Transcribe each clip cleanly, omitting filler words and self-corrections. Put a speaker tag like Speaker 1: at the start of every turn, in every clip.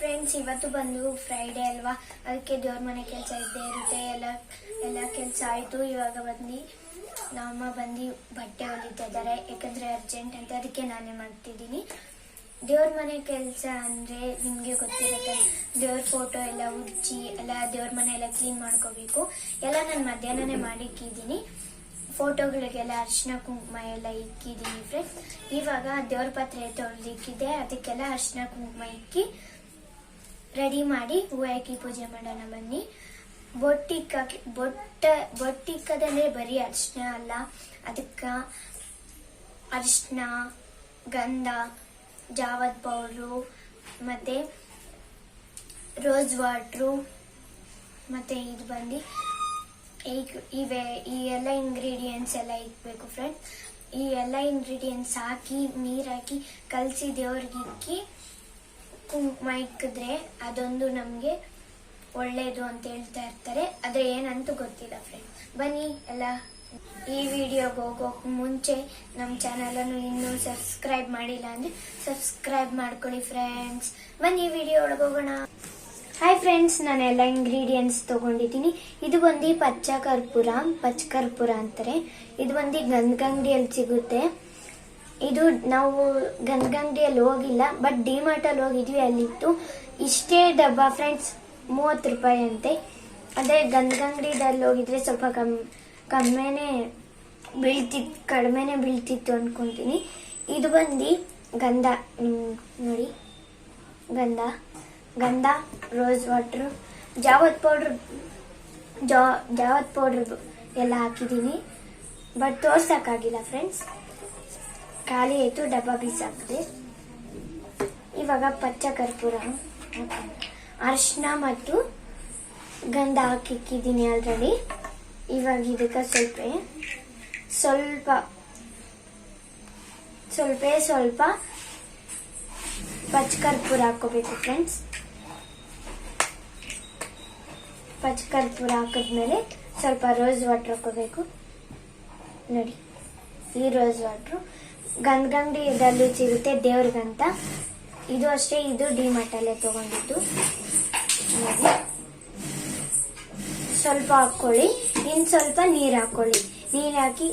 Speaker 1: Friends, ಇವತ್ತು ಬಂದು Friday ಅಲ್ವಾ, ಅದಕ್ಕೆ ದೇವ್ರ ಮನೆ ಕೆಲಸ ಇದ್ದೇ ಇರುತ್ತೆ. ಎಲ್ಲ ಕೆಲಸ ಆಯಿತು. ಇವಾಗ ಬಂದು ನಮ್ಮ ಬಂದು ಬಟ್ಟೆ ಹೊಲಿತಾ ಇದ್ದಾರೆ, ಯಾಕಂದರೆ ಅರ್ಜೆಂಟ್ ಅಂತ. ಅದಕ್ಕೆ ನಾನೇ ಮಾಡ್ತಿದ್ದೀನಿ. ದೇವ್ರ ಮನೆ ಕೆಲಸ ಅಂದರೆ ನಿಮಗೆ ಗೊತ್ತಿರುತ್ತೆ, ದೇವ್ರ ಫೋಟೋ ಎಲ್ಲ ಉಜ್ಜಿ ಎಲ್ಲ ದೇವ್ರ ಮನೆ ಎಲ್ಲ ಕ್ಲೀನ್ ಮಾಡ್ಕೋಬೇಕು. ಎಲ್ಲ ನಾನು ಮಧ್ಯಾಹ್ನನೇ ಮಾಡಿಕ್ಕಿದ್ದೀನಿ. ಫೋಟೋಗಳಿಗೆಲ್ಲ ಅರಿಶಿನ ಕುಂಕುಮ ಎಲ್ಲ ಇಕ್ಕಿದ್ದೀನಿ ಫ್ರೆಂಡ್ಸ್. ಇವಾಗ ದೇವ್ರ ಪಾತ್ರೆ ತೊಳೆದಿಕ್ಕಿದೆ, ಅದಕ್ಕೆಲ್ಲ ಅರಿಶಿನ ಕುಂಕುಮ ಇಕ್ಕಿ ರೆಡಿ ಮಾಡಿ ಹೂವು ಹಾಕಿ ಪೂಜೆ ಮಾಡೋಣ ಬನ್ನಿ. ಬೊಟ್ಟಿಕ್ಕದಂದ್ರೆ ಬರೀ ಅರಿಶಿನ ಅಲ್ಲ, ಅದಕ್ಕೆ ಅರಿಶಿನ, ಗಂಧ, ಜಾವದ ಪೌಡ್ರು, ಮತ್ತೆ ರೋಸ್ ವಾಟ್ರು, ಮತ್ತೆ ಇದು ಬಂದು ಈ ಎಲ್ಲ ಇಂಗ್ರೀಡಿಯೆಂಟ್ಸ್ ಎಲ್ಲ ಇಕ್ಬೇಕು ಫ್ರೆಂಡ್ಸ್. ಈ ಎಲ್ಲ ಇಂಗ್ರೀಡಿಯೆಂಟ್ಸ್ ಹಾಕಿ ನೀರು ಹಾಕಿ ಕಲಸಿ ದೇವ್ರಿಗೆ ಇಕ್ಕಿ ಕುಂಕುಮ ಇಕ್ಕಿದ್ರೆ ಅದೊಂದು ನಮಗೆ ಒಳ್ಳೇದು ಅಂತ ಹೇಳ್ತಾ ಇರ್ತಾರೆ. ಅದೇ ಏನಂತೂ ಗೊತ್ತಿಲ್ಲ ಫ್ರೆಂಡ್ಸ್. ಬನ್ನಿ ಎಲ್ಲ ಈ ವಿಡಿಯೋಗೆ ಹೋಗೋಕೆ ಮುಂಚೆ ನಮ್ಮ ಚಾನಲನ್ನು ಇನ್ನೂ ಸಬ್ಸ್ಕ್ರೈಬ್ ಮಾಡಿಲ್ಲ ಅಂದರೆ ಸಬ್ಸ್ಕ್ರೈಬ್ ಮಾಡ್ಕೊಳ್ಳಿ ಫ್ರೆಂಡ್ಸ್. ಬನ್ನಿ ವಿಡಿಯೋ ಒಳಗೆ ಹೋಗೋಣ. ಹಾಯ್ ಫ್ರೆಂಡ್ಸ್, ನಾನೆಲ್ಲ ಇಂಗ್ರೀಡಿಯೆಂಟ್ಸ್ ತೊಗೊಂಡಿದ್ದೀನಿ. ಇದು ಬಂದು ಪಚ್ಚ ಕರ್ಪೂರ ಅಂತಾರೆ. ಇದು ಬಂದು ಗಂಧಗಂಗಡಿಯಲ್ಲಿ ಸಿಗುತ್ತೆ. ಇದು ನಾವು ಗಂಧಗಂಗಡಿಯಲ್ಲಿ ಹೋಗಿಲ್ಲ, ಬಟ್ ಡಿಮಾರ್ಟಲ್ಲಿ ಹೋಗಿದ್ವಿ, ಅಲ್ಲಿತ್ತು. ಇಷ್ಟೇ ಡಬ್ಬ ಫ್ರೆಂಡ್ಸ್, 30 ರೂಪಾಯಿ ಅಂತೆ. ಅದೇ ಗಂಧಗಂಗಡಿದಲ್ಲಿ ಹೋಗಿದ್ರೆ ಸ್ವಲ್ಪ ಕಡಿಮೆನೆ ಬೀಳ್ತಿತ್ತು ಅನ್ಕೊಂತೀನಿ. ಇದು ಬಂದು ಗಂಧ, ನೋಡಿ ಗಂಧ, ರೋಸ್ ವಾಟ್ರು, ಜಾವದ್ ಪೌಡ್ರ್ ಎಲ್ಲ ಹಾಕಿದ್ದೀನಿ. ಬಟ್ ತೋರ್ಸಕ್ಕಾಗಿಲ್ಲ ಫ್ರೆಂಡ್ಸ್, ಖಾಲಿ ಆಯಿತು, ಡಬ್ಬ ಬೀಸಾಕಿದೆ. ಇವಾಗ ಪಚ್ಚ ಕರ್ಪೂರ, ಅರಿಶಿನ ಮತ್ತು ಗಂಧ ಹಾಕಿಕ್ಕಿದ್ದೀನಿ ಆಲ್ರೆಡಿ. ಇವಾಗ ಇದಕ್ಕೆ ಸ್ವಲ್ಪ ಪಚ್ಚ ಕರ್ಪೂರ ಹಾಕೋಬೇಕು ಫ್ರೆಂಡ್ಸ್. ಪಚ್ಚ ಕರ್ಪೂರ ಹಾಕಿದ್ಮೇಲೆ ಸ್ವಲ್ಪ ರೋಸ್ ವಾಟರ್ ಹಾಕೋಬೇಕು. ನೋಡಿ, ಈ ರೋಸ್ ವಾಟ್ರು ಗಂಧಗಂಗಡಿಯಲ್ಲೂ ಸಿಗುತ್ತೆ ದೇವ್ರಿಗಂತ. ಇದು ಅಷ್ಟೇ, ಇದು ಡಿಮಾರ್ಟಲ್ಲೇ ತಗೊಂಡಿದ್ದು. ನೋಡಿ, ಸ್ವಲ್ಪ ಹಾಕೊಳ್ಳಿ, ಇನ್ನು ಸ್ವಲ್ಪ ನೀರು ಹಾಕೊಳ್ಳಿ. ನೀರು ಹಾಕಿ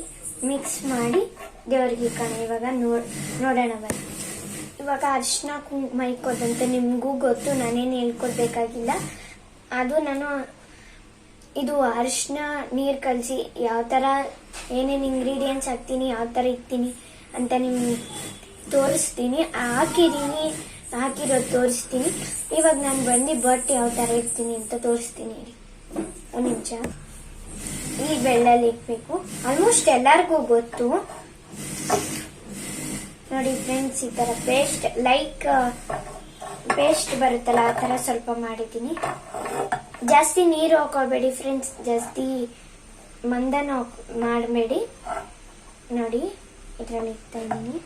Speaker 1: ಮಿಕ್ಸ್ ಮಾಡಿ ದೇವ್ರಿಗೆ ಇಕ್ಕೋಣ. ಇವಾಗ ನೋಡೋಣ ಬನ್ನಿ. ಇವಾಗ ಅರಿಶಿನ ಕುಂಕುಮ ಇಕ್ಕೋದಂತ ನಿಮಗೂ ಗೊತ್ತು, ನಾನೇನು ಹೇಳ್ಕೊಡ್ಬೇಕಾಗಿಲ್ಲ. ಅದು ನಾನು ಇದು ಅರಿಶಿನ ನೀರು ಕಲಸಿ ಯಾವ ಥರ ಏನೇನು ಇಂಗ್ರೀಡಿಯೆಂಟ್ಸ್ ಹಾಕ್ತೀನಿ, ಯಾವ ಥರ ಇಕ್ತೀನಿ ಅಂತ ನಿಮ್ಗೆ ತೋರಿಸ್ತೀನಿ. ಹಾಕಿರೋದು ತೋರಿಸ್ತೀನಿ. ಇವಾಗ ನಾನು ಬಂದು ಬಟ್ ಯಾವ ಥರ ಇಡ್ತೀನಿ ಅಂತ ತೋರಿಸ್ತೀನಿ. ಒಂದು ನಿಮಿಷ. ಈ ಬೆಳ್ಳಲ್ಲಿ ಇಕ್ಬೇಕು, ಆಲ್ಮೋಸ್ಟ್ ಎಲ್ಲರಿಗೂ ಗೊತ್ತು. ನೋಡಿ ಫ್ರೆಂಡ್ಸ್, ಈ ಥರ ಪೇಸ್ಟ್ ಬರುತ್ತಲ್ಲ, ಆ ಥರ ಸ್ವಲ್ಪ ಮಾಡಿದ್ದೀನಿ. ಜಾಸ್ತಿ ನೀರು ಹಾಕೋಬೇಡಿ ಫ್ರೆಂಡ್ಸ್, ಜಾಸ್ತಿ ಮಂದನ ಮಾಡಬೇಡಿ. ನೋಡಿ, ಇದರಲ್ಲಿ ಇಕ್ತಾ ಇದ್ದೀನಿ.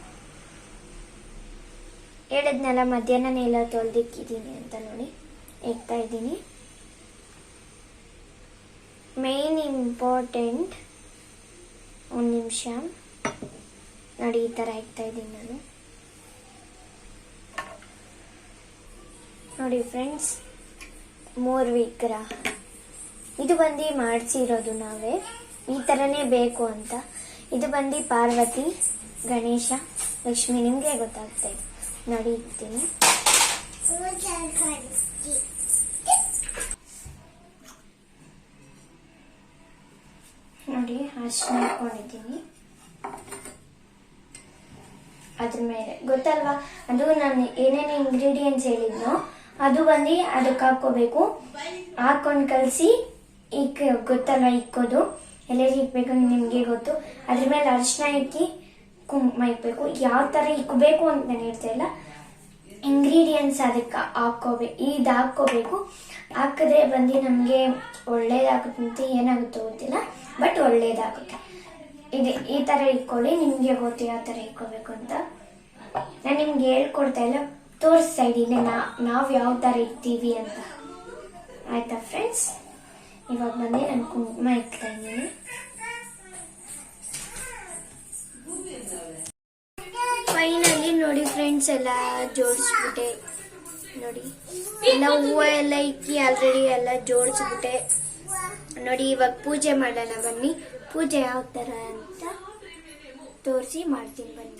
Speaker 1: ಹೇಳಿದ್ನೆಲ್ಲ ಮಧ್ಯಾಹ್ನನೇ ಎಲ್ಲ ತೊಳೆದಿಕ್ಕಿದ್ದೀನಿ ಅಂತ. ನೋಡಿ, ಇಕ್ತಾ ಇದ್ದೀನಿ. ಮೇನ್ ಇಂಪಾರ್ಟೆಂಟ್, ಒಂದು ನಿಮಿಷ. ನೋಡಿ, ಈ ಥರ ಇಕ್ತಾ ಇದ್ದೀನಿ ನಾನು. ನೋಡಿ ಫ್ರೆಂಡ್ಸ್, 3 ವಿಗ್ರಹ. ಇದು ಬಂದು ಮಾಡಿಸಿರೋದು ನಾವೇ, ಈ ಥರನೇ ಬೇಕು ಅಂತ. ಇದು ಬಂದು ಪಾರ್ವತಿ, ಗಣೇಶ, ಲಕ್ಷ್ಮಿ, ನಿಮಗೆ ಗೊತ್ತಾಗ್ತಾ ಇದೆ. ನೋಡಿ, ಇಡ್ತೀನಿ. ನೋಡಿ, ಅರಿಶಿನ ಹಾಕೊಂಡಿದ್ದೀನಿ. ಅದ್ರ ಮೇಲೆ ಗೊತ್ತಲ್ವಾ, ಅದು ನಾನು ಏನೇನು ಇಂಗ್ರೀಡಿಯೆಂಟ್ಸ್ ಹೇಳಿದ್ನೋ ಅದು ಬಂದು ಅದಕ್ಕೆ ಹಾಕೋಬೇಕು. ಹಾಕೊಂಡು ಕಲಸಿ ಗೊತ್ತಲ್ವಾ ಇಕ್ಕೋದು, ಎಲ್ಲೆಲ್ಲಿ ಇಕ್ಬೇಕು ನಿಮಗೆ ಗೊತ್ತು. ಅದ್ರ ಮೇಲೆ ಅರಿಶಿನ ಇಕ್ಕಿ ಕುಂಕುಮ ಇಕ್ಬೇಕು. ಯಾವ ಥರ ಇಕ್ಬೇಕು ಅಂತ ನಾನು ಹೇಳ್ತಾ ಇಲ್ಲ, ಇಂಗ್ರೀಡಿಯೆಂಟ್ಸ್ ಅದಕ್ಕೆ ಇದು ಹಾಕ್ಕೋಬೇಕು. ಹಾಕಿದ್ರೆ ಬಂದು ನಮಗೆ ಒಳ್ಳೇದಾಗುತ್ತೆ, ಏನಾಗುತ್ತೋ ಗೊತ್ತಿಲ್ಲ, ಬಟ್ ಒಳ್ಳೇದಾಗುತ್ತೆ. ಈ ಥರ ಇಕ್ಕೊಳ್ಳಿ, ನಿಮಗೆ ಗೊತ್ತು ಯಾವ ಥರ ಇಕ್ಕೋಬೇಕು ಅಂತ. ನಾನು ನಿಮ್ಗೆ ಹೇಳ್ಕೊಡ್ತಾ ಇಲ್ಲ, ತೋರಿಸ್ತಾ ಇದ್ದೀನಿ ನಾವು ಯಾವ ಥರ ಇಕ್ತೀವಿ ಅಂತ. ಆಯ್ತಾ ಫ್ರೆಂಡ್ಸ್? ಇವಾಗ ಬಂದು ನಾನು ಕುಂಕುಮ ಇಕ್ತಾ ಇದ್ದೀನಿ. ಫೈನಲಿ ನೋಡಿ ಫ್ರೆಂಡ್ಸ್, ಎಲ್ಲ ಜೋಡಿಸ್ಬಿಟ್ಟೆ. ನೋಡಿ ಎಲ್ಲ ಹೂವು ಎಲ್ಲ ಇಕ್ಕಿ ಆಲ್ರೆಡಿ ಎಲ್ಲ ಜೋಡಿಸ್ಬಿಟ್ಟೆ. ನೋಡಿ ಇವಾಗ ಪೂಜೆ ಮಾಡೋಣ ಬನ್ನಿ. ಪೂಜೆ ಯಾವ ತರ ಅಂತ ತೋರಿಸಿ ಮಾಡ್ತೀನಿ ಬನ್ನಿ.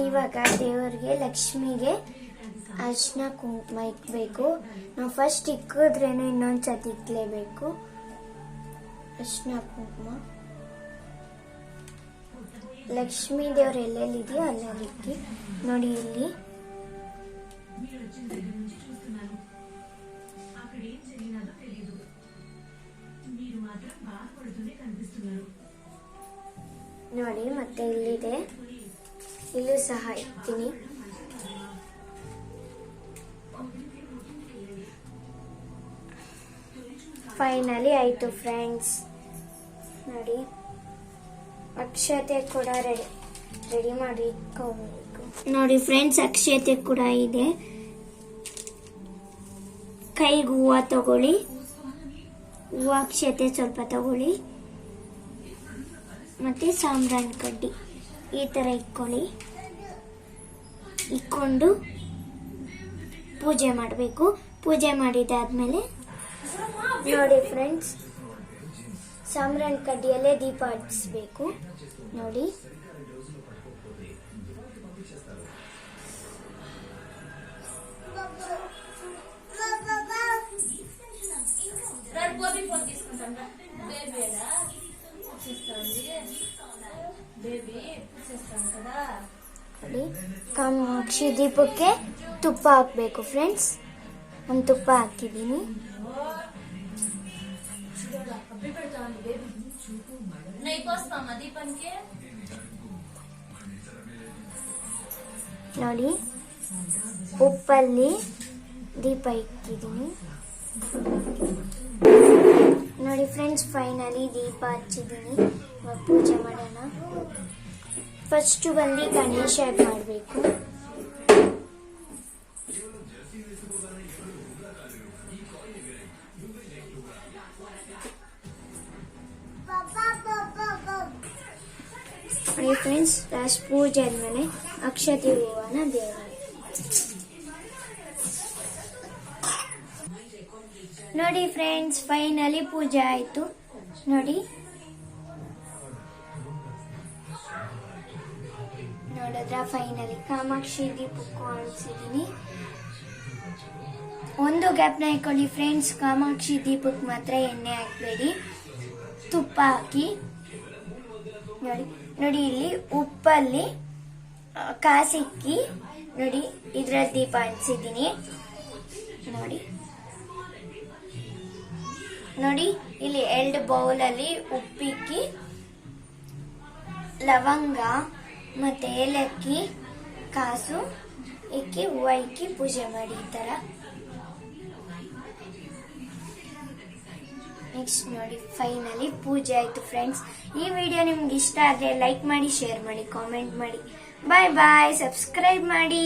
Speaker 1: ಇವಾಗ ದೇವರಿಗೆ ಲಕ್ಷ್ಮಿಗೆ ಅರ್ಶಿನ ಕುಂಕುಮ ಇಕ್ಬೇಕು. ನಾವು ಫಸ್ಟ್ ಇಕ್ಕಿದ್ರೇನೆ ಇನ್ನೊಂದ್ಸತಿ ಇಕ್ಲೇಬೇಕು. ಅರ್ಶಿನ ಕುಂಕುಮ ಲಕ್ಷ್ಮೀ ದೇವ್ರ ಎಲ್ಲೆಲ್ಲಿದೆಯೋ ಅಲ್ಲೆಲ್ಲಿ ಇಕ್ಕಿ. ನೋಡಿ ಇಲ್ಲಿ ನೋಡಿ ಮತ್ತೆ ಇಲ್ಲಿದೆ, ಇಲ್ಲೂ ಸಹ ಇಕ್ತೀನಿ. ಫೈನಲಿ ಆಯ್ತು ಫ್ರೆಂಡ್ಸ್. ನೋಡಿ ಅಕ್ಷತೆ ಕೂಡ ರೆಡಿ ಮಾಡಿ ಇಟ್ಕೋಬೇಕು. ನೋಡಿ ಫ್ರೆಂಡ್ಸ್ ಅಕ್ಷತೆ ಕೂಡ ಇದೆ. ಕೈಗೆ ಹೂವು ತಗೊಳ್ಳಿ, ಹೂವು ಅಕ್ಷತೆ ಸ್ವಲ್ಪ ತಗೊಳ್ಳಿ, ಮತ್ತೆ ಸಾಂಬ್ರಾಣಿ ಕಡ್ಡಿ ಈ ತರ ಇಟ್ಕೊಳ್ಳಿ. ಇಟ್ಕೊಂಡು ಪೂಜೆ ಮಾಡಬೇಕು. ಪೂಜೆ ಮಾಡಿದಾದ್ಮೇಲೆ ನೋಡಿ ಫ್ರೆಂಡ್ಸ್ ಸಾಂಬ್ರಾಣಿ ಕಡ್ಡಿಯಲ್ಲೇ ದೀಪ ಹಚ್ಚಿಸ್ಬೇಕು. ನೋಡಿ ಕಾಮಾಕ್ಷಿ ದೀಪಕ್ಕೆ ತುಪ್ಪ ಹಾಕ್ಬೇಕು ಫ್ರೆಂಡ್ಸ್. ಒಂದು ತುಪ್ಪ ಹಾಕಿದ್ದೀನಿ. ನೋಡಿ ಉಪ್ಪಲ್ಲಿ ದೀಪ ಇಕ್ಕಿದ್ದೀನಿ. ನೋಡಿ ಫ್ರೆಂಡ್ಸ್ ಫೈನಲಿ ದೀಪ ಹಚ್ಚಿದ್ದೀನಿ. ಇವಾಗ ಪೂಜೆ ಮಾಡೋಣ. ಫಸ್ಟ್ ಬಂದು ಗಣೇಶ ಮಾಡಬೇಕು. ಫ್ರೆಂಡ್ಸ್ ಲಾಸ್ಟ್ ಪೂಜೆ ಆದ್ಮೇಲೆ ಅಕ್ಷತೆ ಹೂವನ ದೇವರ. ನೋಡಿ ಫ್ರೆಂಡ್ಸ್ ಫೈನಲಿ ಪೂಜೆ ಆಯ್ತು. ನೋಡಿ ನೋಡಿದ್ರ ಫೈನಲಿ ಕಾಮಾಕ್ಷಿ ದೀಪಕ್ಕೂ ಅಳಿಸಿದೀನಿ. ಒಂದು ಗ್ಯಾಪ್ನ ಇಟ್ಕೊಳ್ಳಿ ಫ್ರೆಂಡ್ಸ್. ಕಾಮಾಕ್ಷಿ ದೀಪಕ್ಕೆ ಮಾತ್ರ ಎಣ್ಣೆ ಹಾಕಬೇಡಿ, ತುಪ್ಪ ಹಾಕಿ. ನೋಡಿ ನೋಡಿ ಇಲ್ಲಿ ಉಪ್ಪಲ್ಲಿ ಕಾಸಿಕ್ಕಿ ನೋಡಿ ಇದ್ರಲ್ಲಿ ದೀಪ ಹಚ್ಚಿದ್ದೀನಿ. ನೋಡಿ ನೋಡಿ ಇಲ್ಲಿ 2 ಬೌಲಲ್ಲಿ ಉಪ್ಪಿಕ್ಕಿ ಲವಂಗ ಮತ್ತೆ ಏಲಕ್ಕಿ ಕಾಸು ಇಕ್ಕಿ ಹೂವು ಇಕ್ಕಿ ಪೂಜೆ ಮಾಡಿ ಈ ತರ. ನೆಕ್ಸ್ಟ್ ನೋಡಿ ಫೈನಲಿ ಪೂಜೆ ಆಯ್ತು ಫ್ರೆಂಡ್ಸ್. ಈ ವಿಡಿಯೋ ನಿಮ್ಗೆ ಇಷ್ಟ ಆದ್ರೆ ಲೈಕ್ ಮಾಡಿ, ಶೇರ್ ಮಾಡಿ, ಕಾಮೆಂಟ್ ಮಾಡಿ. ಬಾಯ್ ಬಾಯ್. ಸಬ್ಸ್ಕ್ರೈಬ್ ಮಾಡಿ.